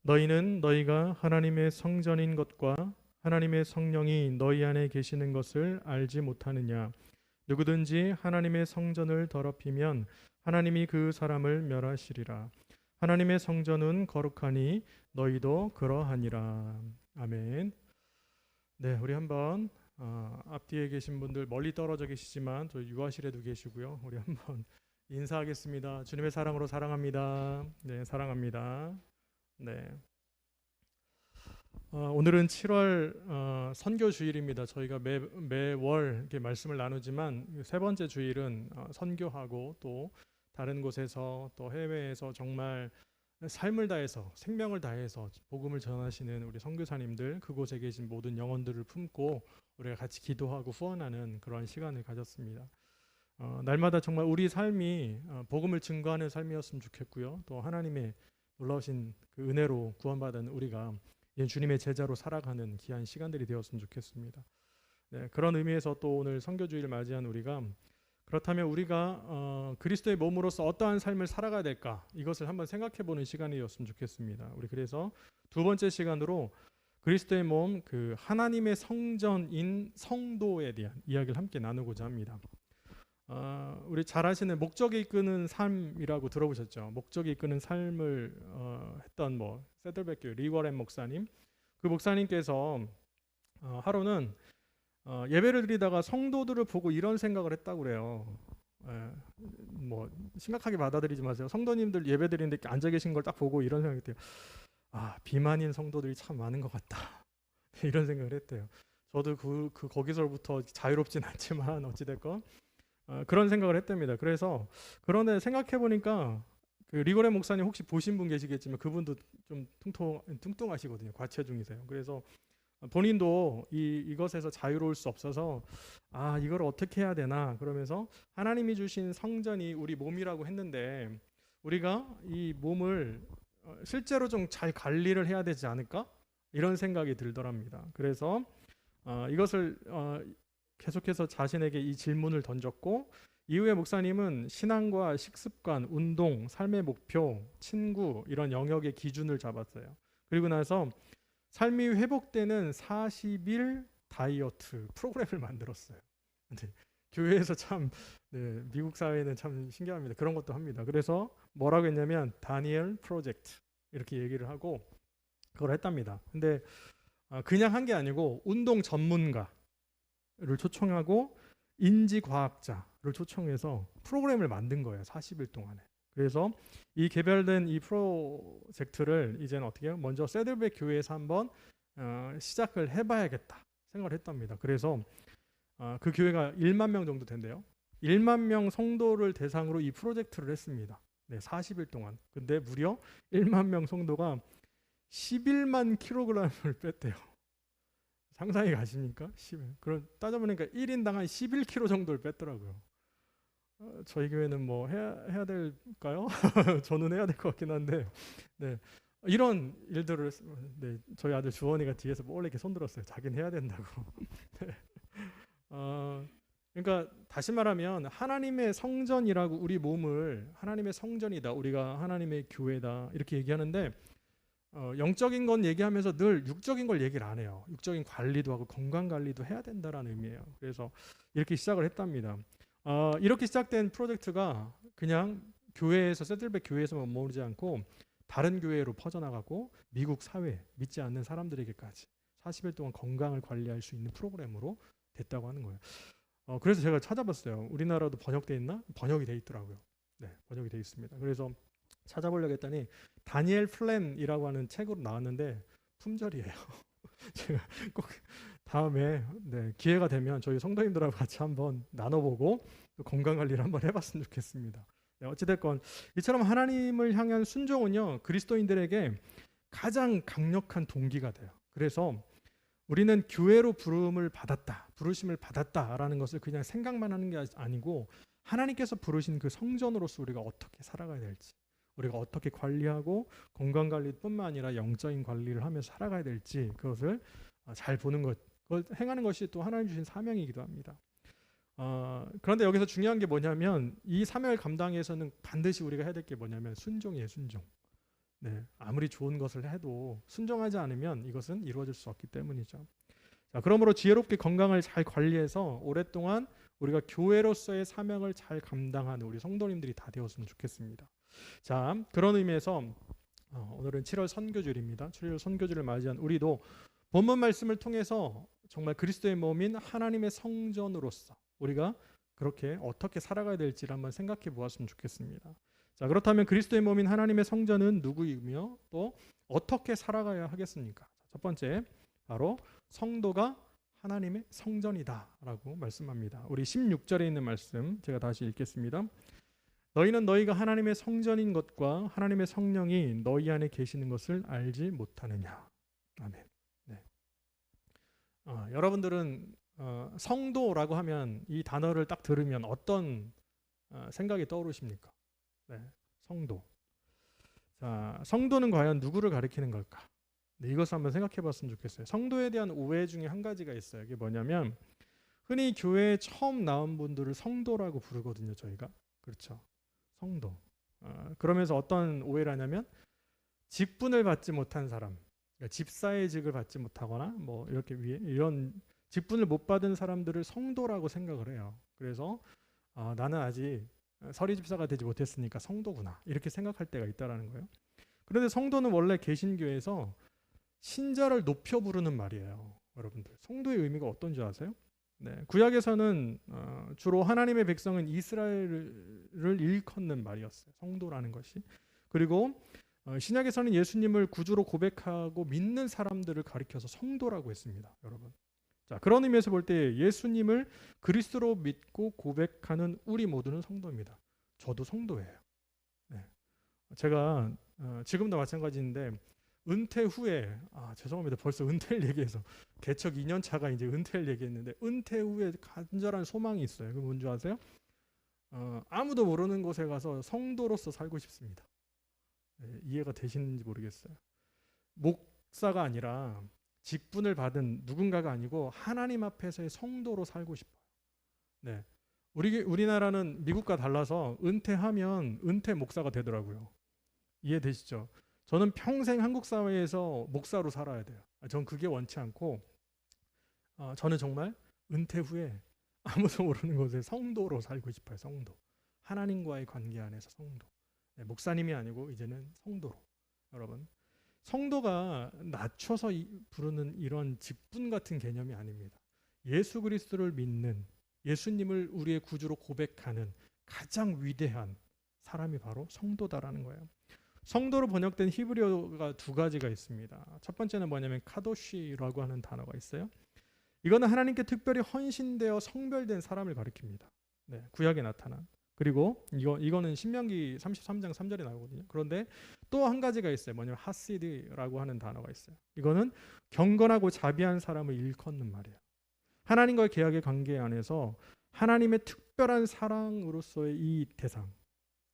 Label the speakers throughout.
Speaker 1: 너희는 너희가 하나님의 성전인 것과 하나님의 성령이 너희 안에 계시는 것을 알지 못하느냐? 누구든지 하나님의 성전을 더럽히면 하나님이 그 사람을 멸하시리라. 하나님의 성전은 거룩하니 너희도 그러하니라. 아멘. 네, 우리 한번 앞뒤에 계신 분들 멀리 떨어져 계시지만 저 유아실에도 계시고요. 우리 한번 인사하겠습니다. 주님의 사랑으로 사랑합니다. 네, 사랑합니다. 네. 오늘은 7월 선교 주일입니다. 저희가 매월 이렇게 말씀을 나누지만 세 번째 주일은 선교하고 또 다른 곳에서 또 해외에서 정말 삶을 다해서 생명을 다해서 복음을 전하시는 우리 선교사님들, 그곳에 계신 모든 영혼들을 품고 우리가 같이 기도하고 후원하는 그런 시간을 가졌습니다. 날마다 정말 우리 삶이 복음을 증거하는 삶이었으면 좋겠고요. 또 하나님의 놀라우신 그 은혜로 구원받은 우리가 주님의 제자로 살아가는 귀한 시간들이 되었으면 좋겠습니다. 네, 그런 의미에서 또 오늘 선교주일을 맞이한 우리가, 그렇다면 우리가 그리스도의 몸으로서 어떠한 삶을 살아가야 될까, 이것을 한번 생각해보는 시간이었으면 좋겠습니다. 우리 그래서 두 번째 시간으로 그리스도의 몸, 그 하나님의 성전인 성도에 대한 이야기를 함께 나누고자 합니다. 우리 잘 아시는 목적이 이끄는 삶이라고 들어보셨죠? 목적이 이끄는 삶을 했던 세들백 교회 리워렌 목사님, 그 목사님께서 하루는 예배를 드리다가 성도들을 보고 이런 생각을 했다고 그래요. 심각하게 받아들이지 마세요. 성도님들 예배 드리는데 앉아 계신 걸 딱 보고 이런 생각이 들어요. 비만인 성도들이 참 많은 것 같다. 이런 생각을 했대요. 저도 거기서부터 자유롭진 않지만 어찌됐건 그런 생각을 했답니다. 그래서 그런데 생각해 보니까 그 리고레 목사님 혹시 보신 분 계시겠지만 그분도 좀 뚱뚱하시거든요. 과체중이세요. 그래서 본인도 이것에서 자유로울 수 없어서 이걸 어떻게 해야 되나 그러면서 하나님이 주신 성전이 우리 몸이라고 했는데 우리가 이 몸을 실제로 좀 잘 관리를 해야 되지 않을까? 이런 생각이 들더랍니다. 그래서 이것을 계속해서 자신에게 이 질문을 던졌고, 이후에 목사님은 신앙과 식습관, 운동, 삶의 목표, 친구 이런 영역의 기준을 잡았어요. 그리고 나서 삶이 회복되는 40일 다이어트 프로그램을 만들었어요. 근데 교회에서 참 미국 사회는 참 신기합니다. 그런 것도 합니다. 그래서 뭐라고 했냐면 다니엘 프로젝트 이렇게 얘기를 하고 그걸 했답니다. 근데 그냥 한 게 아니고 운동 전문가 를 초청하고 인지과학자를 초청해서 프로그램을 만든 거예요. 40일 동안에. 그래서 이 개발된 이 프로젝트를 이제는 어떻게 해요? 먼저 세들백 교회에서 한번 시작을 해봐야겠다 생각을 했답니다. 그래서 그 교회가 1만 명 정도 된대요. 1만 명 성도를 대상으로 이 프로젝트를 했습니다. 네, 40일 동안. 근데 무려 1만 명 성도가 11만 킬로그램을 뺐대요. 상상이 가십니까? 그런 따져보니까 1인당 한 11kg 정도를 뺐더라고요. 저희 교회는 뭐 해야 될까요? 저는 해야 될 것 같긴 한데, 네. 이런 일들을 저희 아들 주원이가 뒤에서 몰래 이렇게 손들었어요. 자기는 해야 된다고. 네. 그러니까 다시 말하면 하나님의 성전이라고 우리 몸을 하나님의 성전이다, 우리가 하나님의 교회다 이렇게 얘기하는데 영적인 건 얘기하면서 늘 육적인 걸 얘기를 안 해요. 육적인 관리도 하고 건강 관리도 해야 된다라는 의미예요. 그래서 이렇게 시작을 했답니다. 이렇게 시작된 프로젝트가 그냥 교회에서 세들백 교회에서만 머무르지 않고 다른 교회로 퍼져나가고 미국 사회 믿지 않는 사람들에게까지 40일 동안 건강을 관리할 수 있는 프로그램으로 됐다고 하는 거예요. 그래서 제가 찾아봤어요. 우리나라도 번역돼 있나? 번역이 돼 있더라고요. 네, 번역이 돼 있습니다. 그래서 찾아보려고 했더니 다니엘 플랜이라고 하는 책으로 나왔는데 품절이에요. 제가 꼭 다음에 기회가 되면 저희 성도님들하고 같이 한번 나눠보고 건강 관리를 한번 해봤으면 좋겠습니다. 어찌됐건 이처럼 하나님을 향한 순종은요 그리스도인들에게 가장 강력한 동기가 돼요. 그래서 우리는 교회로 부르심을 받았다라는 것을 그냥 생각만 하는 게 아니고 하나님께서 부르신 그 성전으로서 우리가 어떻게 살아가야 될지, 우리가 어떻게 관리하고 건강 관리뿐만 아니라 영적인 관리를 하면서 살아가야 될지 그것을 잘 보는 것, 그걸 행하는 것이 또 하나님 주신 사명이기도 합니다. 그런데 여기서 중요한 게 뭐냐면 이 사명을 감당해서는 반드시 우리가 해야 될 게 뭐냐면 순종이에요. 순종. 네, 아무리 좋은 것을 해도 순종하지 않으면 이것은 이루어질 수 없기 때문이죠. 자, 그러므로 지혜롭게 건강을 잘 관리해서 오랫동안 우리가 교회로서의 사명을 잘 감당하는 우리 성도님들이 다 되었으면 좋겠습니다. 자, 그런 의미에서 오늘은 7월 선교주일입니다. 7월 선교주를 맞이한 우리도 본문 말씀을 통해서 정말 그리스도의 몸인 하나님의 성전으로서 우리가 그렇게 어떻게 살아가야 될지를 한번 생각해 보았으면 좋겠습니다. 자, 그렇다면 그리스도의 몸인 하나님의 성전은 누구이며 또 어떻게 살아가야 하겠습니까? 첫 번째, 바로 성도가 하나님의 성전이다라고 말씀합니다. 우리 16절에 있는 말씀 제가 다시 읽겠습니다. 너희는 너희가 하나님의 성전인 것과 하나님의 성령이 너희 안에 계시는 것을 알지 못하느냐. 아멘. 네. 여러분들은 성도라고 하면 이 단어를 딱 들으면 어떤 생각이 떠오르십니까? 네, 성도. 자, 성도는 과연 누구를 가리키는 걸까? 네, 이것을 한번 생각해 봤으면 좋겠어요. 성도에 대한 오해 중에 한 가지가 있어요. 이게 뭐냐면 흔히 교회에 처음 나온 분들을 성도라고 부르거든요, 저희가. 그렇죠. 성도. 그러면서 어떤 오해를 하냐면 직분을 받지 못한 사람, 그러니까 집사의 직을 받지 못하거나 뭐 이렇게 이런 직분을 못 받은 사람들을 성도라고 생각을 해요. 그래서 나는 아직 서리 집사가 되지 못했으니까 성도구나 이렇게 생각할 때가 있다라는 거예요. 그런데 성도는 원래 개신교에서 신자를 높여 부르는 말이에요. 여러분들, 성도의 의미가 어떤지 아세요? 네, 구약에서는 주로 하나님의 백성은 이스라엘을 일컫는 말이었어요. 성도라는 것이. 그리고 신약에서는 예수님을 구주로 고백하고 믿는 사람들을 가리켜서 성도라고 했습니다. 여러분. 자, 그런 의미에서 볼 때 예수님을 그리스도로 믿고 고백하는 우리 모두는 성도입니다. 저도 성도예요. 네. 제가 지금도 마찬가지인데 은퇴 후에 죄송합니다. 벌써 은퇴를 얘기해서 개척 2년 차가 이제 은퇴를 얘기했는데 은퇴 후에 간절한 소망이 있어요. 그게 뭔지 아세요? 아무도 모르는 곳에 가서 성도로서 살고 싶습니다. 네, 이해가 되시는지 모르겠어요. 목사가 아니라 직분을 받은 누군가가 아니고 하나님 앞에서의 성도로 살고 싶어요. 네, 우리나라는 미국과 달라서 은퇴하면 은퇴 목사가 되더라고요. 이해되시죠? 저는 평생 한국 사회에서 목사로 살아야 돼요. 전 그게 원치 않고 저는 정말 은퇴 후에 아무도 모르는 곳에 성도로 살고 싶어요. 성도. 하나님과의 관계 안에서 성도. 네, 목사님이 아니고 이제는 성도로. 여러분, 성도가 낮춰서 부르는 이런 직분 같은 개념이 아닙니다. 예수 그리스도를 믿는, 예수님을 우리의 구주로 고백하는 가장 위대한 사람이 바로 성도다라는 거예요. 성도로 번역된 히브리어가 두 가지가 있습니다. 첫 번째는 뭐냐면 카도시라고 하는 단어가 있어요. 이거는 하나님께 특별히 헌신되어 성별된 사람을 가리킵니다. 네, 구약에 나타난. 그리고 이거는 신명기 33장 3절에 나오거든요. 그런데 또 한 가지가 있어요. 뭐냐면 하시드라고 하는 단어가 있어요. 이거는 경건하고 자비한 사람을 일컫는 말이에요. 하나님과의 계약의 관계 안에서 하나님의 특별한 사랑으로서의 이 대상,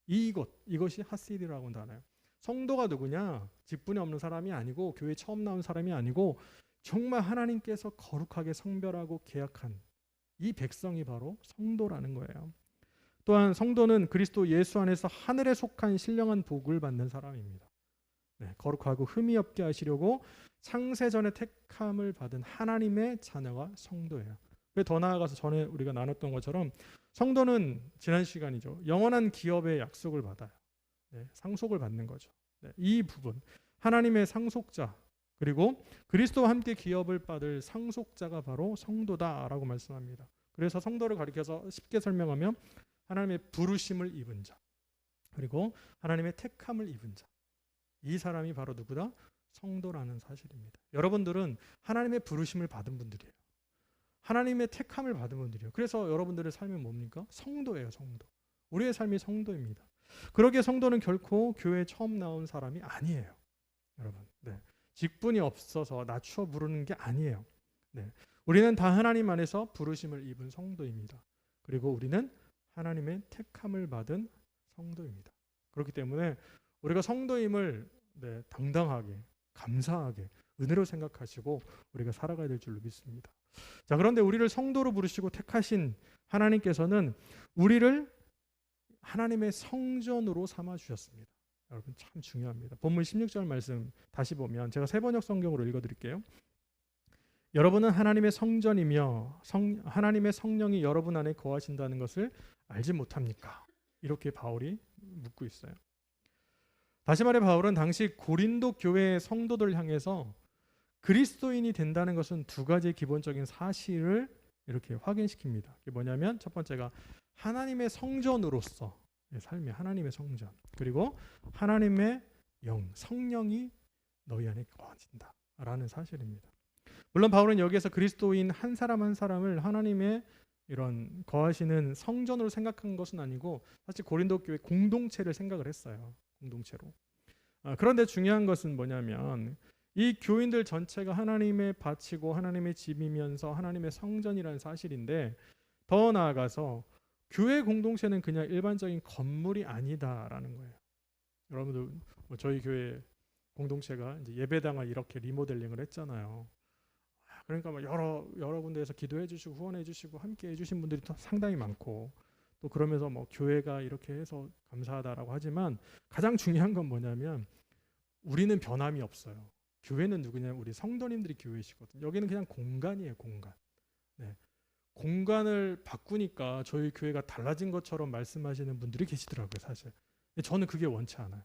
Speaker 1: 이것이 하시드라고 하는 단어예요. 성도가 누구냐? 직분이 없는 사람이 아니고 교회 처음 나온 사람이 아니고 정말 하나님께서 거룩하게 성별하고 계약한 이 백성이 바로 성도라는 거예요. 또한 성도는 그리스도 예수 안에서 하늘에 속한 신령한 복을 받는 사람입니다. 네, 거룩하고 흠이 없게 하시려고 창세전에 택함을 받은 하나님의 자녀가 성도예요. 더 나아가서 전에 우리가 나눴던 것처럼 성도는 지난 시간이죠. 영원한 기업의 약속을 받아요. 네, 상속을 받는 거죠. 네, 이 부분 하나님의 상속자 그리고 그리스도와 함께 기업을 받을 상속자가 바로 성도다라고 말씀합니다. 그래서 성도를 가리켜서 쉽게 설명하면 하나님의 부르심을 입은 자 그리고 하나님의 택함을 입은 자, 이 사람이 바로 누구다? 성도라는 사실입니다. 여러분들은 하나님의 부르심을 받은 분들이에요. 하나님의 택함을 받은 분들이에요. 그래서 여러분들의 삶은 뭡니까? 성도예요. 성도. 우리의 삶이 성도입니다. 그러기에 성도는 결코 교회에 처음 나온 사람이 아니에요. 여러분, 네. 직분이 없어서 낮춰 부르는 게 아니에요. 네. 우리는 다 하나님 안에서 부르심을 입은 성도입니다. 그리고 우리는 하나님의 택함을 받은 성도입니다. 그렇기 때문에 우리가 성도임을 당당하게, 감사하게, 은혜로 생각하시고 우리가 살아가야 될 줄로 믿습니다. 자, 그런데 우리를 성도로 부르시고 택하신 하나님께서는 우리를 하나님의 성전으로 삼아 주셨습니다. 여러분 참 중요합니다. 본문 16절 말씀 다시 보면 제가 세번역 성경으로 읽어드릴게요. 여러분은 하나님의 성전이며 하나님의 성령이 여러분 안에 거하신다는 것을 알지 못합니까? 이렇게 바울이 묻고 있어요. 다시 말해 바울은 당시 고린도 교회의 성도들 향해서 그리스도인이 된다는 것은 두 가지 기본적인 사실을 이렇게 확인시킵니다. 그게 뭐냐면 첫 번째가 하나님의 성전으로서 삶이 하나님의 성전, 그리고 하나님의 영, 성령이 너희 안에 거하신다라는 사실입니다. 물론 바울은 여기에서 그리스도인 한 사람 한 사람을 하나님의 이런 거하시는 성전으로 생각한 것은 아니고 사실 고린도 교회 공동체를 생각을 했어요. 공동체로. 그런데 중요한 것은 뭐냐면 이 교인들 전체가 하나님의 밭이고 하나님의 집이면서 하나님의 성전이라는 사실인데, 더 나아가서 교회 공동체는 그냥 일반적인 건물이 아니다라는 거예요. 여러분들 저희 교회 공동체가 이제 예배당을 이렇게 리모델링을 했잖아요. 그러니까 막 여러 군데에서 기도해 주시고 후원해 주시고 함께 해 주신 분들이 또 상당히 많고, 또 그러면서 뭐 교회가 이렇게 해서 감사하다라고 하지만 가장 중요한 건 뭐냐면 우리는 변함이 없어요. 교회는 누구냐? 우리 성도님들이 교회시거든요. 여기는 그냥 공간이에요, 공간. 네. 공간을 바꾸니까 저희 교회가 달라진 것처럼 말씀하시는 분들이 계시더라고요, 사실. 근데 저는 그게 원치 않아요.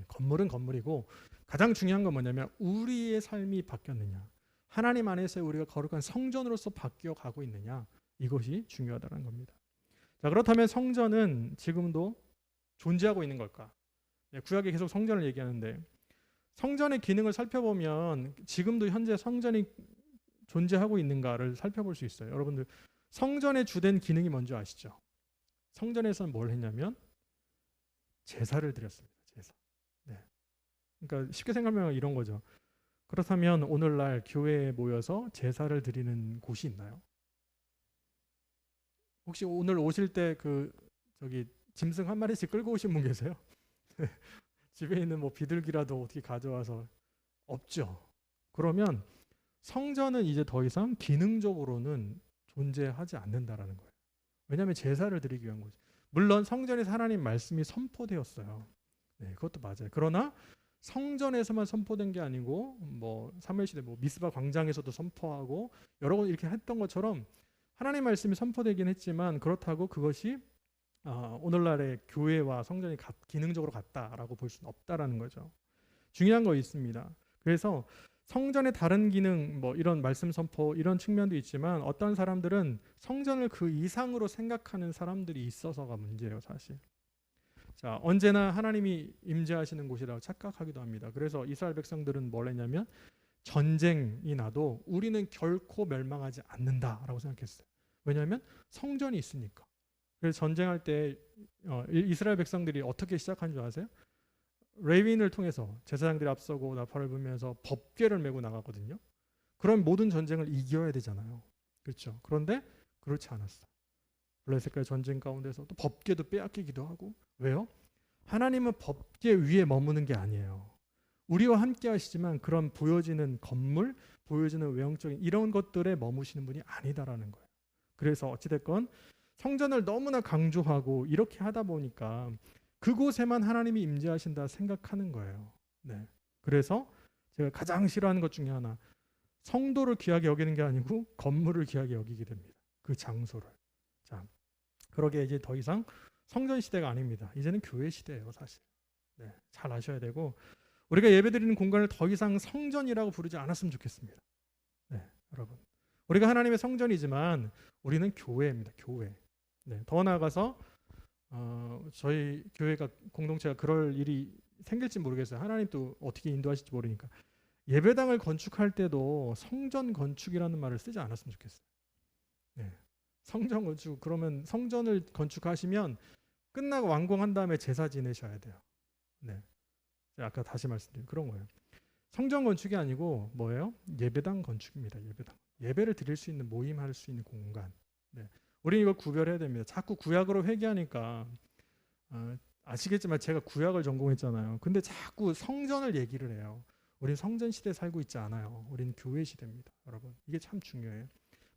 Speaker 1: 건물은 건물이고 가장 중요한 건 뭐냐면 우리의 삶이 바뀌었느냐, 하나님 안에서 우리가 거룩한 성전으로서 바뀌어 가고 있느냐, 이것이 중요하다는 겁니다. 자, 그렇다면 성전은 지금도 존재하고 있는 걸까? 구약에 계속 성전을 얘기하는데 성전의 기능을 살펴보면 지금도 현재 성전이 존재하고 있는가를 살펴볼 수 있어요. 여러분들 성전의 주된 기능이 뭔지 아시죠? 성전에서는 뭘 했냐면 제사를 드렸습니다. 제사. 네. 그러니까 쉽게 생각하면 이런 거죠. 그렇다면 오늘날 교회에 모여서 제사를 드리는 곳이 있나요? 혹시 오늘 오실 때 저기 짐승 한 마리씩 끌고 오신 분 계세요? 집에 있는 뭐 비둘기라도 어떻게 가져와서? 없죠. 그러면 성전은 이제 더 이상 기능적으로는 존재하지 않는다라는 거예요. 왜냐하면 제사를 드리기 위한 거죠. 물론 성전에서 하나님 말씀이 선포되었어요. 네, 그것도 맞아요. 그러나 성전에서만 선포된 게 아니고 뭐 사무엘시대 뭐 미스바 광장에서도 선포하고 여러 번 이렇게 했던 것처럼 하나님 말씀이 선포되긴 했지만 그렇다고 그것이 오늘날의 교회와 성전이 기능적으로 같다라고 볼 수는 없다라는 거죠. 중요한 거 있습니다. 그래서 성전의 다른 기능, 뭐 이런 말씀 선포 이런 측면도 있지만 어떤 사람들은 성전을 그 이상으로 생각하는 사람들이 있어서가 문제예요, 사실. 자, 언제나 하나님이 임재하시는 곳이라고 착각하기도 합니다. 그래서 이스라엘 백성들은 뭘 했냐면 전쟁이 나도 우리는 결코 멸망하지 않는다라고 생각했어요. 왜냐하면 성전이 있으니까. 그래서 전쟁할 때 이스라엘 백성들이 어떻게 시작한 줄 아세요? 레위인을 통해서 제사장들이 앞서고 나팔을 불면서 법궤를 메고 나가거든요. 그럼 모든 전쟁을 이겨야 되잖아요. 그렇죠? 그런데 그렇지 않았어요. 블레셋과의 전쟁 가운데서 또 법궤도 빼앗기기도 하고. 왜요? 하나님은 법궤 위에 머무는 게 아니에요. 우리와 함께 하시지만 그런 보여지는 건물, 보여지는 외형적인 이런 것들에 머무시는 분이 아니다라는 거예요. 그래서 어찌됐건 성전을 너무나 강조하고 이렇게 하다 보니까 그곳에만 하나님이 임재하신다 생각하는 거예요. 네. 그래서 제가 가장 싫어하는 것 중에 하나, 성도를 귀하게 여기는 게 아니고 건물을 귀하게 여기게 됩니다. 그 장소를. 자, 그러게 이제 더 이상 성전 시대가 아닙니다. 이제는 교회 시대예요, 사실. 네, 잘 아셔야 되고 우리가 예배드리는 공간을 더 이상 성전이라고 부르지 않았으면 좋겠습니다. 네, 여러분. 우리가 하나님의 성전이지만 우리는 교회입니다. 교회. 네, 더 나아가서 저희 교회가 공동체가 그럴 일이 생길지 모르겠어요. 하나님 또 어떻게 인도하실지 모르니까. 예배당을 건축할 때도 성전 건축이라는 말을 쓰지 않았으면 좋겠어요. 네. 성전 건축, 그러면 성전을 건축하시면 끝나고 완공한 다음에 제사 지내셔야 돼요. 네. 아까 다시 말씀드린 그런 거예요. 성전 건축이 아니고 뭐예요? 예배당 건축입니다. 예배당. 예배를 드릴 수 있는, 모임할 수 있는 공간. 네. 우리는 이걸 구별해야 됩니다. 자꾸 구약으로 회귀하니까 아시겠지만 제가 구약을 전공했잖아요. 근데 자꾸 성전을 얘기를 해요. 우린 성전 시대에 살고 있지 않아요. 우린 교회 시대입니다. 여러분, 이게 참 중요해요.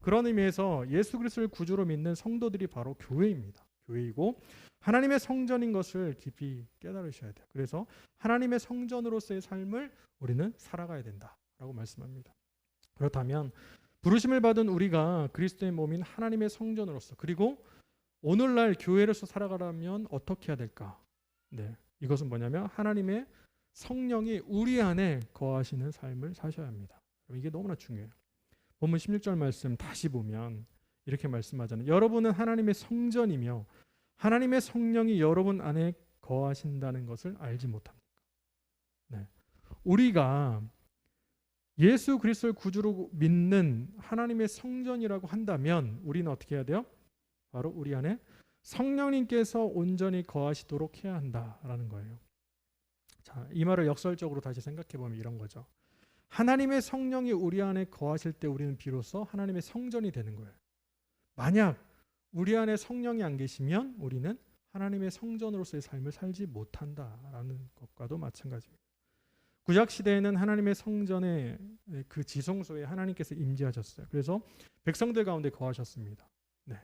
Speaker 1: 그런 의미에서 예수 그리스도를 구주로 믿는 성도들이 바로 교회입니다. 교회이고 하나님의 성전인 것을 깊이 깨달으셔야 돼요. 그래서 하나님의 성전으로서의 삶을 우리는 살아가야 된다라고 말씀합니다. 그렇다면 부르심을 받은 우리가 그리스도의 몸인 하나님의 성전으로서 그리고 오늘날 교회로서 살아가려면 어떻게 해야 될까? 네, 이것은 뭐냐면 하나님의 성령이 우리 안에 거하시는 삶을 사셔야 합니다. 이게 너무나 중요해요. 본문 16절 말씀 다시 보면 이렇게 말씀하잖아요. 여러분은 하나님의 성전이며 하나님의 성령이 여러분 안에 거하신다는 것을 알지 못합니까? 네. 우리가 예수 그리스도를 구주로 믿는 하나님의 성전이라고 한다면 우리는 어떻게 해야 돼요? 바로 우리 안에 성령님께서 온전히 거하시도록 해야 한다라는 거예요. 자, 이 말을 역설적으로 다시 생각해 보면 이런 거죠. 하나님의 성령이 우리 안에 거하실 때 우리는 비로소 하나님의 성전이 되는 거예요. 만약 우리 안에 성령이 안 계시면 우리는 하나님의 성전으로서의 삶을 살지 못한다라는 것과도 마찬가지입니다. 구약 시대에는 하나님의 성전의 그 지성소에 하나님께서 임재하셨어요. 그래서 백성들 가운데 거하셨습니다. 네.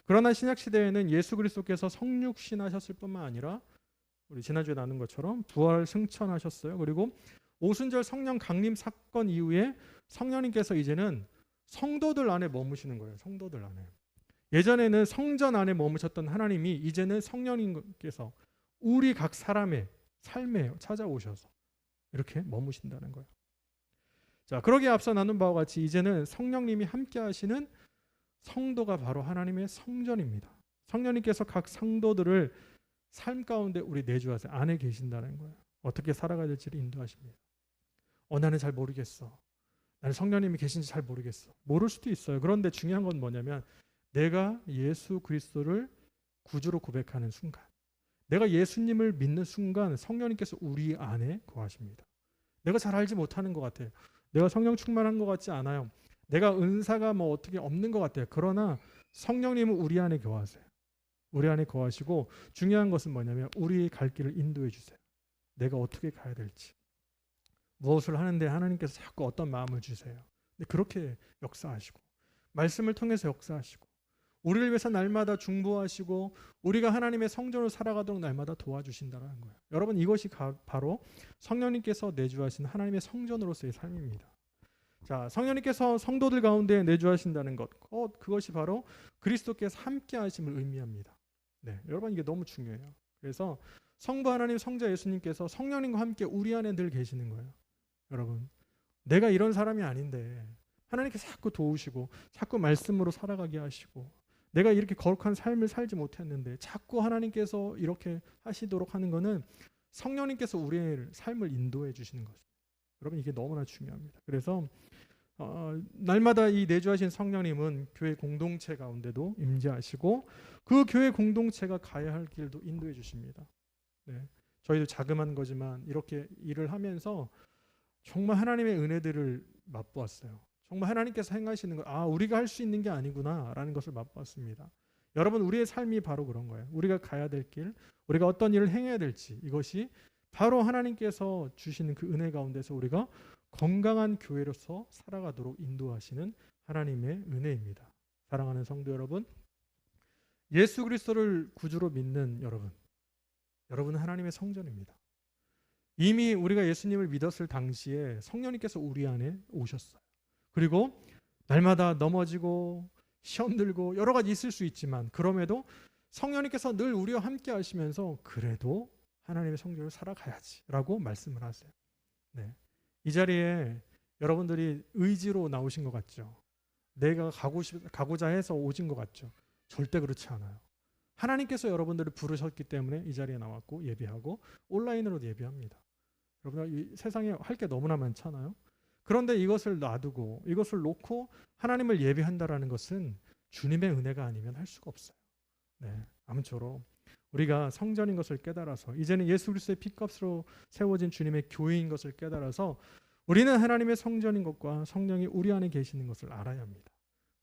Speaker 1: 그러나 신약 시대에는 예수 그리스도께서 성육신하셨을 뿐만 아니라 우리 지난주에 나눈 것처럼 부활 승천하셨어요. 그리고 오순절 성령 강림 사건 이후에 성령님께서 이제는 성도들 안에 머무시는 거예요. 성도들 안에. 예전에는 성전 안에 머무셨던 하나님이 이제는 성령님께서 우리 각 사람의 삶에 찾아오셔서 이렇게 머무신다는 거예요. 자, 그러기에 앞서 나눈 바와 같이 이제는 성령님이 함께 하시는 성도가 바로 하나님의 성전입니다. 성령님께서 각 성도들을 삶 가운데 우리 내주하세요. 안에 계신다는 거예요. 어떻게 살아가야 될지를 인도하십니다. 나는 잘 모르겠어. 나는 성령님이 계신지 잘 모르겠어. 모를 수도 있어요. 그런데 중요한 건 뭐냐면 내가 예수 그리스도를 구주로 고백하는 순간, 내가 예수님을 믿는 순간 성령님께서 우리 안에 거하십니다. 내가 잘 알지 못하는 것 같아요. 내가 성령 충만한 것 같지 않아요. 내가 은사가 뭐 어떻게 없는 것 같아요. 그러나 성령님은 우리 안에 거하세요. 우리 안에 거하시고 중요한 것은 뭐냐면 우리의 갈 길을 인도해 주세요. 내가 어떻게 가야 될지. 무엇을 하는데 하나님께서 자꾸 어떤 마음을 주세요. 근데 그렇게 역사하시고 말씀을 통해서 역사하시고 우리를 위해서 날마다 중보하시고 우리가 하나님의 성전으로 살아가도록 날마다 도와주신다는 거예요. 여러분 이것이 바로 성령님께서 내주하신 하나님의 성전으로서의 삶입니다. 자, 성령님께서 성도들 가운데 내주하신다는 것, 그것이 바로 그리스도께서 함께 하심을 의미합니다. 네, 여러분 이게 너무 중요해요. 그래서 성부 하나님 성자 예수님께서 성령님과 함께 우리 안에 늘 계시는 거예요. 여러분, 내가 이런 사람이 아닌데 하나님께서 자꾸 도우시고 자꾸 말씀으로 살아가게 하시고 내가 이렇게 거룩한 삶을 살지 못했는데 자꾸 하나님께서 이렇게 하시도록 하는 것은 성령님께서 우리의 삶을 인도해 주시는 것입니다. 여러분 이게 너무나 중요합니다. 그래서 날마다 이 내주하신 성령님은 교회 공동체 가운데도 임재하시고 그 교회 공동체가 가야 할 길도 인도해 주십니다. 네, 저희도 자그만 거지만 이렇게 일을 하면서 정말 하나님의 은혜들을 맛보았어요. 정말 하나님께서 행하시는 것, 우리가 할 수 있는 게 아니구나라는 것을 맛보았습니다. 여러분 우리의 삶이 바로 그런 거예요. 우리가 가야 될 길, 우리가 어떤 일을 행해야 될지 이것이 바로 하나님께서 주시는 그 은혜 가운데서 우리가 건강한 교회로서 살아가도록 인도하시는 하나님의 은혜입니다. 사랑하는 성도 여러분, 예수 그리스도를 구주로 믿는 여러분은 하나님의 성전입니다. 이미 우리가 예수님을 믿었을 당시에 성령님께서 우리 안에 오셨어요. 그리고 날마다 넘어지고 시험 들고 여러 가지 있을 수 있지만 그럼에도 성령님께서 늘 우리와 함께 하시면서 그래도 하나님의 성전을 살아가야지라고 말씀을 하세요. 네. 이 자리에 여러분들이 의지로 나오신 것 같죠? 내가 가고자 해서 오신 것 같죠? 절대 그렇지 않아요. 하나님께서 여러분들을 부르셨기 때문에 이 자리에 나왔고 예배하고 온라인으로도 예배합니다. 여러분 이 세상에 할 게 너무나 많잖아요. 그런데 이것을 놔두고 이것을 놓고 하나님을 예배한다라는 것은 주님의 은혜가 아니면 할 수가 없어요. 네, 아무쪼록 우리가 성전인 것을 깨달아서 이제는 예수 그리스도의 피값으로 세워진 주님의 교회인 것을 깨달아서 우리는 하나님의 성전인 것과 성령이 우리 안에 계시는 것을 알아야 합니다.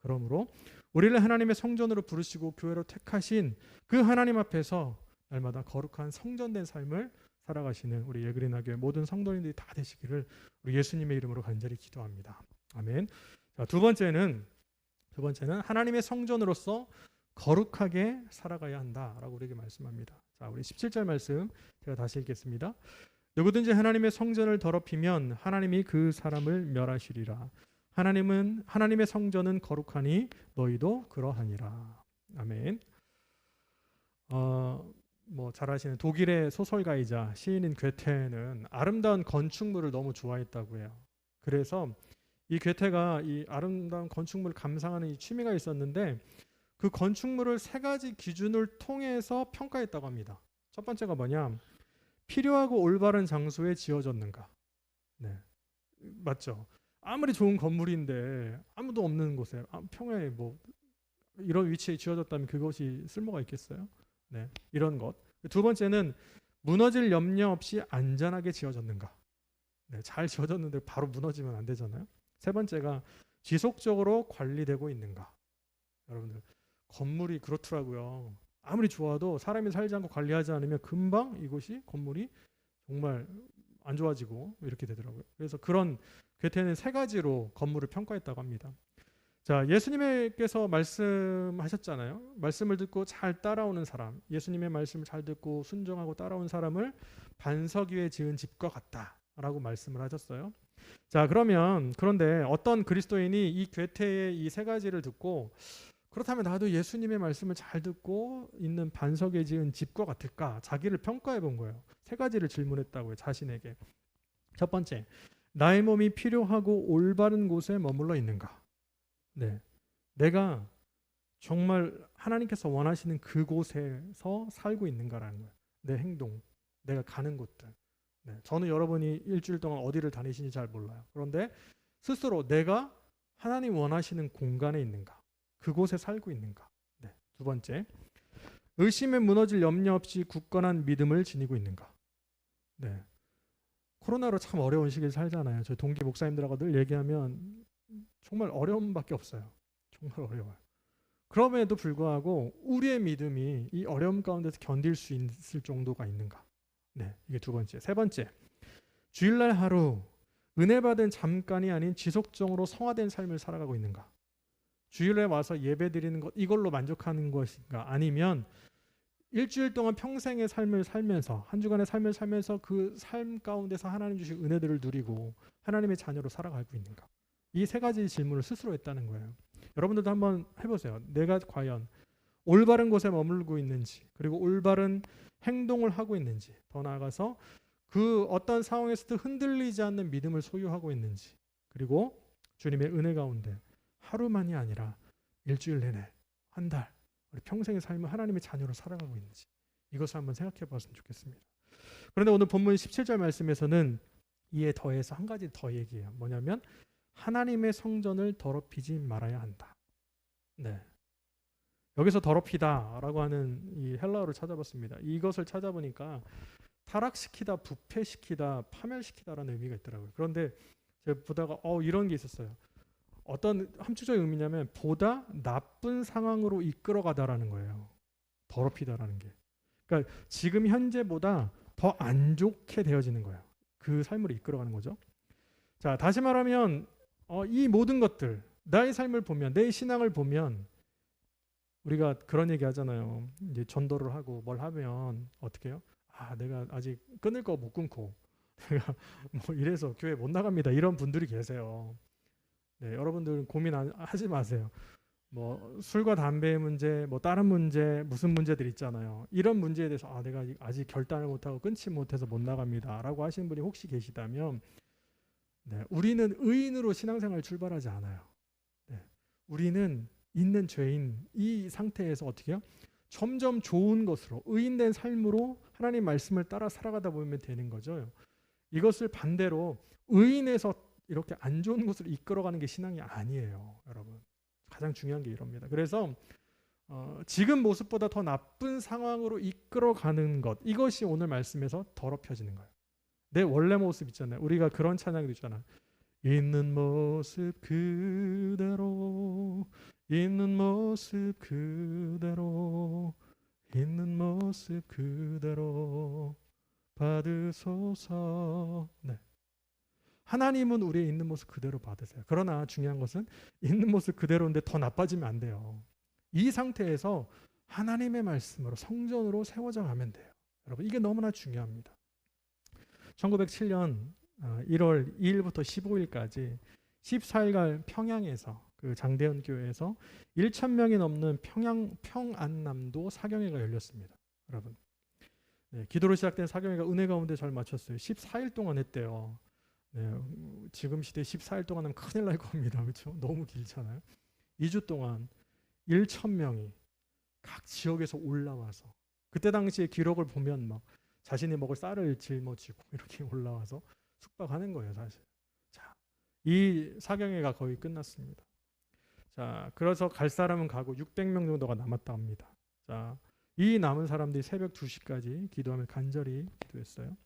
Speaker 1: 그러므로 우리를 하나님의 성전으로 부르시고 교회로 택하신 그 하나님 앞에서 날마다 거룩한 성전된 삶을 살아가시는 우리 예그리나 교회 모든 성도님들이 다 되시기를 우리 예수님의 이름으로 간절히 기도합니다. 아멘. 자, 두 번째는 하나님의 성전으로서 거룩하게 살아가야 한다라고 우리에게 말씀합니다. 자, 우리 17절 말씀 제가 다시 읽겠습니다. 누구든지 하나님의 성전을 더럽히면 하나님이 그 사람을 멸하시리라. 하나님의 성전은 거룩하니 너희도 그러하니라. 아멘. 잘 아시는 독일의 소설가이자 시인인 괴테는 아름다운 건축물을 너무 좋아했다고 해요. 그래서 이 괴테가 이 아름다운 건축물을 감상하는 이 취미가 있었는데 그 건축물을 세 가지 기준을 통해서 평가했다고 합니다. 첫 번째가 뭐냐? 필요하고 올바른 장소에 지어졌는가? 네, 맞죠. 아무리 좋은 건물인데 아무도 없는 곳에 평야에 뭐 이런 위치에 지어졌다면 그것이 쓸모가 있겠어요? 네, 이런 것. 두 번째는 무너질 염려 없이 안전하게 지어졌는가? 네, 잘 지어졌는데 바로 무너지면 안 되잖아요. 세 번째가 지속적으로 관리되고 있는가? 여러분들 건물이 그렇더라고요. 아무리 좋아도 사람이 살지 않고 관리하지 않으면 금방 이곳이 건물이 정말 안 좋아지고 이렇게 되더라고요. 그래서 그런 괴테는 세 가지로 건물을 평가했다고 합니다. 자, 예수님께서 말씀하셨잖아요. 말씀을 듣고 잘 따라오는 사람, 예수님의 말씀을 잘 듣고 순종하고 따라온 사람을 반석 위에 지은 집과 같다라고 말씀을 하셨어요. 자, 그런데 어떤 그리스도인이 이 괴테의 이 세 가지를 듣고 그렇다면 나도 예수님의 말씀을 잘 듣고 있는 반석에 지은 집과 같을까? 자기를 평가해 본 거예요. 세 가지를 질문했다고요. 자신에게. 첫 번째, 나의 몸이 필요하고 올바른 곳에 머물러 있는가? 네, 내가 정말 하나님께서 원하시는 그곳에서 살고 있는가라는 거예요. 내 행동, 내가 가는 곳들. 네, 저는 여러분이 일주일 동안 어디를 다니시는지 잘 몰라요. 그런데 스스로 내가 하나님 원하시는 공간에 있는가? 그곳에 살고 있는가? 네, 두 번째, 의심에 무너질 염려 없이 굳건한 믿음을 지니고 있는가? 네, 코로나로 참 어려운 시기를 살잖아요. 저희 동기 목사님들하고 늘 얘기하면 정말 어려움밖에 없어요. 정말 어려워요. 그럼에도 불구하고 우리의 믿음이 이 어려움 가운데서 견딜 수 있을 정도가 있는가? 네, 이게 두 번째. 세 번째, 주일날 하루 은혜 받은 잠깐이 아닌 지속적으로 성화된 삶을 살아가고 있는가? 주일에 와서 예배 드리는 것 이걸로 만족하는 것인가? 아니면 일주일 동안 평생의 삶을 살면서 한 주간의 삶을 살면서 그 삶 가운데서 하나님 주신 은혜들을 누리고 하나님의 자녀로 살아가고 있는가? 이 세 가지 질문을 스스로 했다는 거예요. 여러분들도 한번 해보세요. 내가 과연 올바른 곳에 머물고 있는지, 그리고 올바른 행동을 하고 있는지, 더 나아가서 그 어떤 상황에서도 흔들리지 않는 믿음을 소유하고 있는지, 그리고 주님의 은혜 가운데 하루만이 아니라 일주일 내내, 한 달, 우리 평생의 삶을 하나님의 자녀로 살아가고 있는지 이것을 한번 생각해 봤으면 좋겠습니다. 그런데 오늘 본문 17절 말씀에서는 이에 더해서 한 가지 더 얘기해요. 뭐냐면 하나님의 성전을 더럽히지 말아야 한다. 네. 여기서 더럽히다라고 하는 이 헬라어를 찾아봤습니다. 이것을 찾아보니까 타락시키다, 부패시키다, 파멸시키다라는 의미가 있더라고요. 그런데 제가 보다가 이런 게 있었어요. 어떤 함축적 의미냐면 보다 나쁜 상황으로 이끌어가다라는 거예요. 더럽히다라는 게. 그러니까 지금 현재보다 더 안 좋게 되어지는 거예요. 그 삶으로 이끌어가는 거죠. 자, 다시 말하면 이 모든 것들, 나의 삶을 보면, 내 신앙을 보면 우리가 그런 얘기 하잖아요. 이제 전도를 하고 뭘 하면 어떻게 해요? 내가 아직 끊을 거 못 끊고 내가 뭐 이래서 교회 못 나갑니다. 이런 분들이 계세요. 네, 여러분들 고민하지 마세요. 뭐 술과 담배의 문제, 뭐 다른 문제, 무슨 문제들 있잖아요. 이런 문제에 대해서 내가 아직 결단을 못하고 끊지 못해서 못 나갑니다라고 하시는 분이 혹시 계시다면, 네, 우리는 의인으로 신앙생활 출발하지 않아요. 네, 우리는 있는 죄인 이 상태에서 어떻게 해요? 점점 좋은 것으로 의인된 삶으로 하나님 말씀을 따라 살아가다 보면 되는 거죠. 이것을 반대로 의인에서 이렇게 안 좋은 것을 이끌어가는 게 신앙이 아니에요, 여러분. 가장 중요한 게 이럽니다. 그래서 지금 모습보다 더 나쁜 상황으로 이끌어가는 것, 이것이 오늘 말씀에서 더럽혀지는 거예요. 내 원래 모습 있잖아요. 우리가 그런 찬양도 있잖아요. 있는 모습 그대로, 있는 모습 그대로, 있는 모습 그대로 받으소서. 네. 하나님은 우리의 있는 모습 그대로 받으세요. 그러나 중요한 것은 있는 모습 그대로인데 더 나빠지면 안 돼요. 이 상태에서 하나님의 말씀으로 성전으로 세워져 가면 돼요. 여러분 이게 너무나 중요합니다. 1907년 1월 2일부터 15일까지 14일간 평양에서 그 장대현 교회에서 1,000명이 넘는 평안남도 사경회가 열렸습니다. 여러분 네, 기도로 시작된 사경회가 은혜 가운데 잘 마쳤어요. 14일 동안 했대요. 네, 지금 시대 14일 동안 하면 큰일 날 겁니다. 그렇죠? 너무 길잖아요. 2주 동안 1,000명이 각 지역에서 올라와서 그때 당시의 기록을 보면 막 자신이 먹을 쌀을 짊어지고 이렇게 올라와서 숙박하는 거예요, 사실. 자, 이 사경회가 거의 끝났습니다. 자, 그래서 갈 사람은 가고 600명 정도가 남았다 합니다. 자, 이 남은 사람들이 새벽 2시까지 기도하며 간절히 기도했어요.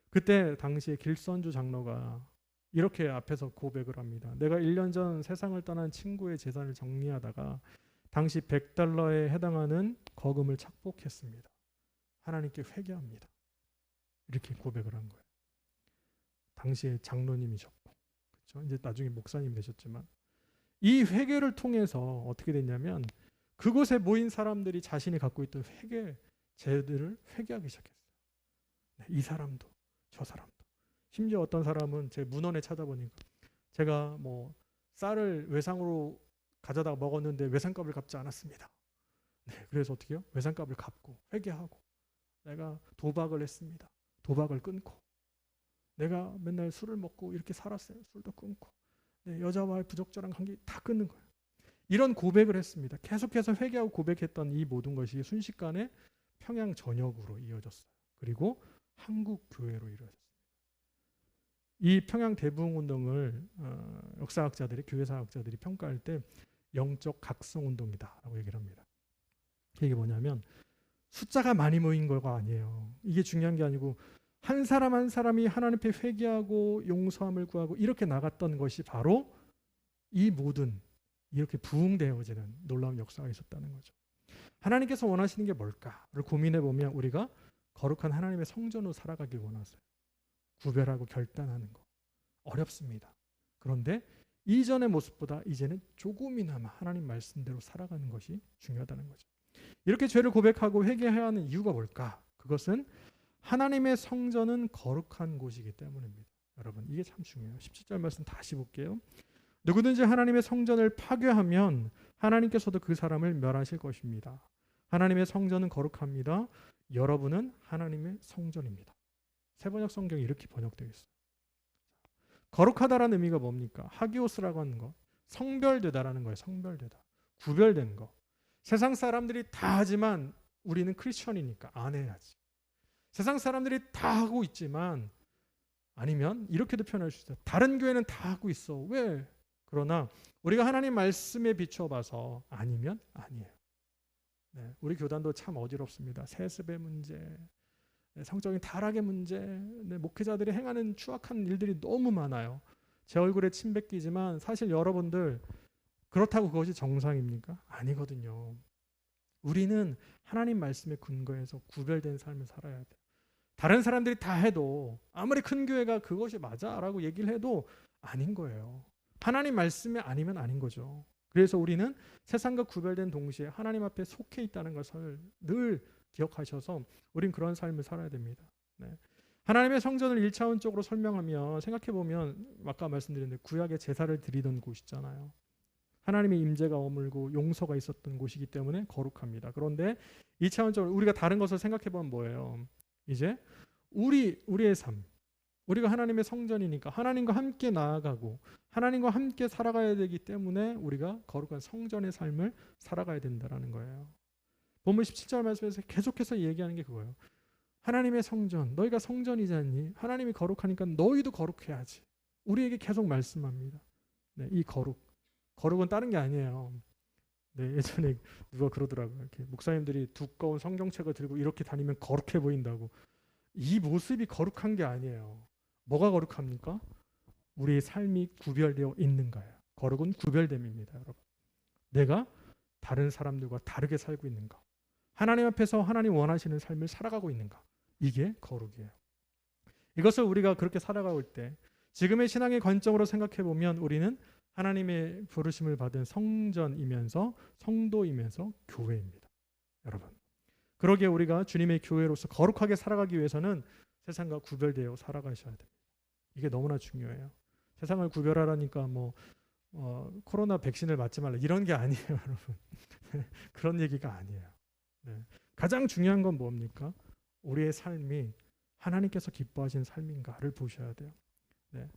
Speaker 1: 그때 당시에 길선주 장로가 이렇게 앞에서 고백을 합니다. 내가 1년 전 세상을 떠난 친구의 재산을 정리하다가 당시 100달러에 해당하는 거금을 착복했습니다. 하나님께 회개합니다. 이렇게 고백을 한 거예요. 당시에 장로님이셨고, 그렇죠? 이제 나중에 목사님 되셨지만 이 회개를 통해서 어떻게 됐냐면 그곳에 모인 사람들이 자신이 갖고 있던 죄들을 회개하기 시작했어요. 네, 이 사람도 저 사람도. 심지어 어떤 사람은 제 문헌에 찾아보니까 제가 뭐 쌀을 외상으로 가져다가 먹었는데 외상값을 갚지 않았습니다. 네, 그래서 어떻게 해요? 외상값을 갚고 회개하고 내가 도박을 했습니다. 도박을 끊고 내가 맨날 술을 먹고 이렇게 살았어요. 술도 끊고 네, 여자와의 부적절한 관계 다 끊는 거예요. 이런 고백을 했습니다. 계속해서 회개하고 고백했던 이 모든 것이 순식간에 평양 전역으로 이어졌어요. 그리고 한국 교회로 이루어졌습니다. 이 평양 대부흥운동을 역사학자들이 교회사학자들이 평가할 때 영적 각성운동이다라고 얘기를 합니다. 이게 뭐냐면 숫자가 많이 모인 거가 아니에요. 이게 중요한 게 아니고 한 사람 한 사람이 하나님 앞에 회개하고 용서함을 구하고 이렇게 나갔던 것이 바로 이 모든 이렇게 부흥되어지는 놀라운 역사가 있었다는 거죠. 하나님께서 원하시는 게 뭘까를 고민해 보면 우리가 거룩한 하나님의 성전으로 살아가길 원하세요. 구별하고 결단하는 거 어렵습니다. 그런데 이전의 모습보다 이제는 조금이나마 하나님 말씀대로 살아가는 것이 중요하다는 거죠. 이렇게 죄를 고백하고 회개해야 하는 이유가 뭘까? 그것은 하나님의 성전은 거룩한 곳이기 때문입니다. 여러분 이게 참 중요해요. 17절 말씀 다시 볼게요. 누구든지 하나님의 성전을 파괴하면 하나님께서도 그 사람을 멸하실 것입니다. 하나님의 성전은 거룩합니다. 여러분은 하나님의 성전입니다. 세번역 성경이 이렇게 번역되어 있어요. 거룩하다라는 의미가 뭡니까? 하기오스라고 하는 것. 성별되다라는 거예요. 성별되다. 구별된 거. 세상 사람들이 다 하지만 우리는 크리스천이니까 안 해야지. 세상 사람들이 다 하고 있지만 아니면 이렇게도 표현할 수 있어요. 다른 교회는 다 하고 있어. 왜? 그러나 우리가 하나님 말씀에 비춰봐서 아니면 아니에요. 네, 우리 교단도 참 어지럽습니다. 세습의 문제, 성적인 타락의 문제, 목회자들이 행하는 추악한 일들이 너무 많아요. 제 얼굴에 침 뱉기지만 사실 여러분들 그렇다고 그것이 정상입니까? 아니거든요. 우리는 하나님 말씀에 근거해서 구별된 삶을 살아야 돼요. 다른 사람들이 다 해도 아무리 큰 교회가 그것이 맞아라고 얘기를 해도 아닌 거예요. 하나님 말씀이 아니면 아닌 거죠. 그래서 우리는 세상과 구별된 동시에 하나님 앞에 속해 있다는 것을 늘 기억하셔서 우린 그런 삶을 살아야 됩니다. 네. 하나님의 성전을 1차원적으로 설명하면 생각해보면 아까 말씀드렸는데 구약의 제사를 드리던 곳이잖아요. 하나님의 임재가 머물고 용서가 있었던 곳이기 때문에 거룩합니다. 그런데 2차원적으로 우리가 다른 것을 생각해보면 뭐예요? 이제 우리의 삶, 우리가 하나님의 성전이니까 하나님과 함께 나아가고 하나님과 함께 살아가야 되기 때문에 우리가 거룩한 성전의 삶을 살아가야 된다는 거예요. 본문 17절 말씀에서 계속해서 얘기하는 게 그거예요. 하나님의 성전, 너희가 성전이지 않니? 하나님이 거룩하니까 너희도 거룩해야지. 우리에게 계속 말씀합니다. 네, 이 거룩은 다른 게 아니에요. 네, 예전에 누가 그러더라고요. 이렇게 목사님들이 두꺼운 성경책을 들고 이렇게 다니면 거룩해 보인다고. 이 모습이 거룩한 게 아니에요. 뭐가 거룩합니까? 우리의 삶이 구별되어 있는가요? 거룩은 구별됨입니다, 여러분. 내가 다른 사람들과 다르게 살고 있는가? 하나님 앞에서 하나님 원하시는 삶을 살아가고 있는가? 이게 거룩이에요. 이것을 우리가 그렇게 살아가올 때 지금의 신앙의 관점으로 생각해 보면 우리는 하나님의 부르심을 받은 성전이면서 성도이면서 교회입니다. 여러분, 그러기에 우리가 주님의 교회로서 거룩하게 살아가기 위해서는 세상과 구별되어 살아가셔야 됩니다. 이게 너무나 중요해요. 세상을 구별하라니까 코로나 백신을 맞지 말라 이런 게 아니에요, 여러분. 그런 얘기가 아니에요. 네. 가장 중요한 건 뭡니까? 우리의 삶이 하나님께서 기뻐하시는 삶인가를 보셔야 돼요. 네.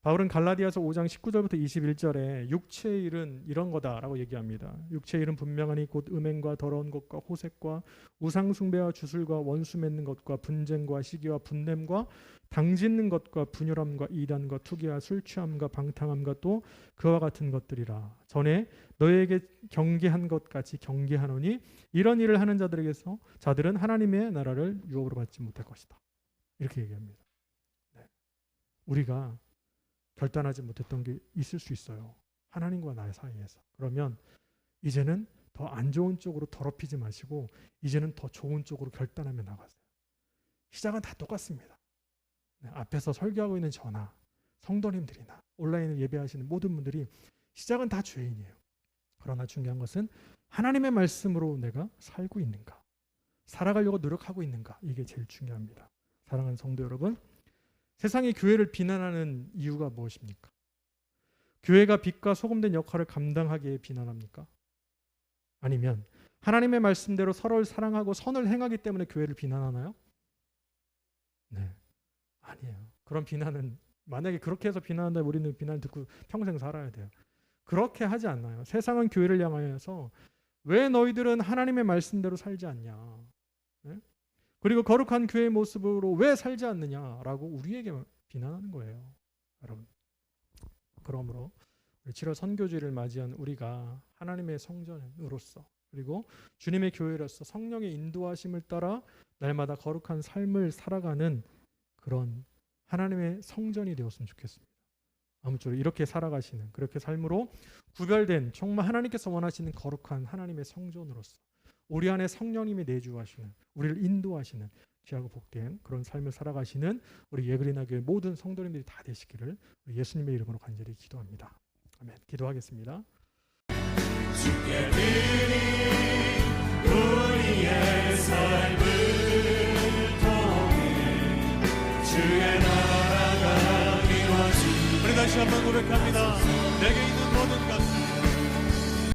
Speaker 1: 바울은 갈라디아서 5장 19절부터 21절에 육체의 일은 이런 거다라고 얘기합니다. 육체의 일은 분명하니 곧 음행과 더러운 것과 호색과 우상 숭배와 주술과 원수 맺는 것과 분쟁과 시기와 분냄과 당짓는 것과 분열함과 이단과 투기와 술 취함과 방탕함과 또 그와 같은 것들이라. 전에 너에게 경계한 것 같이 경계하노니 이런 일을 하는 자들은 하나님의 나라를 유업으로 받지 못할 것이다. 이렇게 얘기합니다. 네. 우리가 결단하지 못했던 게 있을 수 있어요. 하나님과 나의 사이에서. 그러면 이제는 더 안 좋은 쪽으로 더럽히지 마시고 이제는 더 좋은 쪽으로 결단하며 나가세요. 시작은 다 똑같습니다. 네, 앞에서 설교하고 있는 저나 성도님들이나 온라인을 예배하시는 모든 분들이 시작은 다 죄인이에요. 그러나 중요한 것은 하나님의 말씀으로 내가 살고 있는가, 살아가려고 노력하고 있는가, 이게 제일 중요합니다. 사랑하는 성도 여러분, 세상이 교회를 비난하는 이유가 무엇입니까? 교회가 빛과 소금된 역할을 감당하기에 비난합니까? 아니면 하나님의 말씀대로 서로를 사랑하고 선을 행하기 때문에 교회를 비난하나요? 네, 아니에요. 그런 비난은 만약에 그렇게 해서 비난한다, 우리는 비난 듣고 평생 살아야 돼요. 그렇게 하지 않나요? 세상은 교회를 향하여서 왜 너희들은 하나님의 말씀대로 살지 않냐? 네? 그리고 거룩한 교회의 모습으로 왜 살지 않느냐라고 우리에게 비난하는 거예요. 여러분, 그러므로 7월 선교주의를 맞이한 우리가 하나님의 성전으로서 그리고 주님의 교회로서 성령의 인도하심을 따라 날마다 거룩한 삶을 살아가는 그런 하나님의 성전이 되었으면 좋겠습니다. 아무쪼록 이렇게 살아가시는, 그렇게 삶으로 구별된 정말 하나님께서 원하시는 거룩한 하나님의 성전으로서 우리 안에 성령님이 내주하시는, 우리를 인도하시는 귀하고 복된 그런 삶을 살아가시는 우리 예그리나 교회 모든 성도님들이 다 되시기를 예수님의 이름으로 간절히 기도합니다. 아멘. 기도하겠습니다. 주께 드린 우리의 삶을 통해 주의 나라가 이루어지기를. 우리 다시 한번 고백합니다.